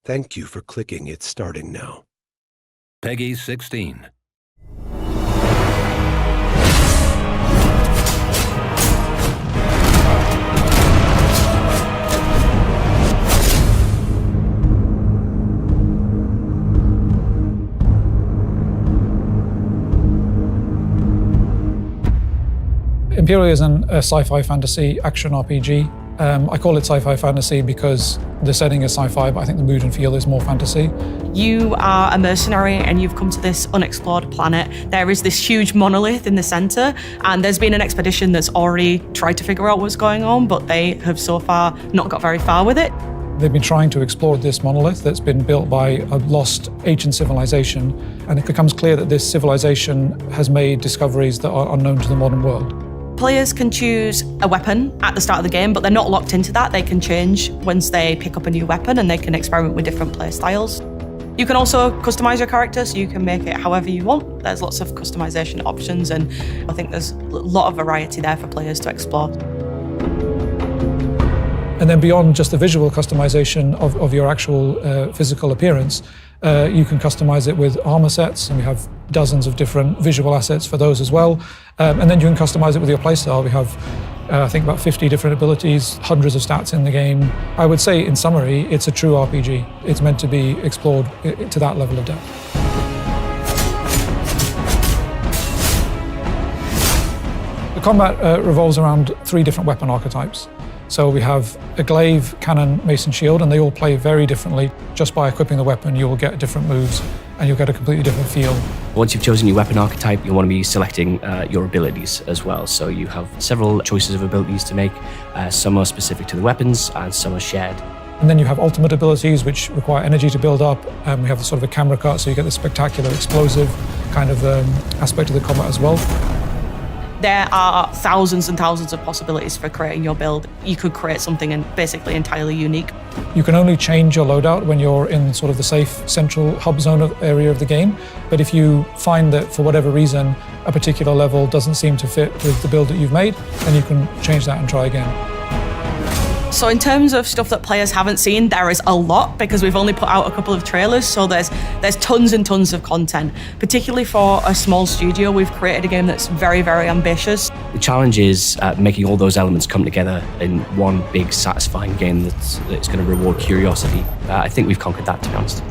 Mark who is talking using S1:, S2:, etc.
S1: Thank you for clicking It's Starting Now.
S2: Peggy 16.
S3: Empyreal is a sci-fi fantasy action RPG. I call it sci-fi fantasy because the setting is sci-fi, but I think the mood and feel is more fantasy.
S4: You are a mercenary and you've come to this unexplored planet. There is this huge monolith in the center, and there's been an expedition that's already tried to figure out what's going on, but they have so far not got very far with it.
S3: They've been trying to explore this monolith that's been built by a lost ancient civilization, and it becomes clear that this civilization has made discoveries that are unknown to the modern world.
S4: Players can choose a weapon at the start of the game, but they're not locked into that. They can change once they pick up a new weapon, and they can experiment with different play styles. You can also customize your character, so you can make it however you want. There's lots of customization options, and I think there's a lot of variety there for players to explore.
S3: And then beyond just the visual customization of your actual physical appearance, you can customize it with armor sets, and we have dozens of different visual assets for those as well. And then you can customize it with your playstyle. We have, I think, about 50 different abilities, hundreds of stats in the game. I would say, in summary, it's a true RPG. It's meant to be explored to that level of depth. The combat revolves around 3 different weapon archetypes. So we have a glaive, cannon, mace and shield, and they all play very differently. Just by equipping the weapon, you will get different moves, and you'll get a completely different feel.
S5: Once you've chosen your weapon archetype, you'll want to be selecting your abilities as well. So you have several choices of abilities to make. Some are specific to the weapons, and some are shared.
S3: And then you have ultimate abilities, which require energy to build up. We have sort of a camera cut, so you get the spectacular, explosive kind of aspect of the combat as well.
S4: There are thousands and thousands of possibilities for creating your build. You could create something basically entirely unique.
S3: You can only change your loadout when you're in sort of the safe central hub zone area of the game. But if you find that for whatever reason a particular level doesn't seem to fit with the build that you've made, then you can change that and try again.
S4: So in terms of stuff that players haven't seen, there is a lot because we've only put out a couple of trailers, so there's tons and tons of content. Particularly for a small studio, we've created a game that's very, very ambitious.
S5: The challenge is making all those elements come together in one big satisfying game that's going to reward curiosity. I think we've conquered that, to be honest.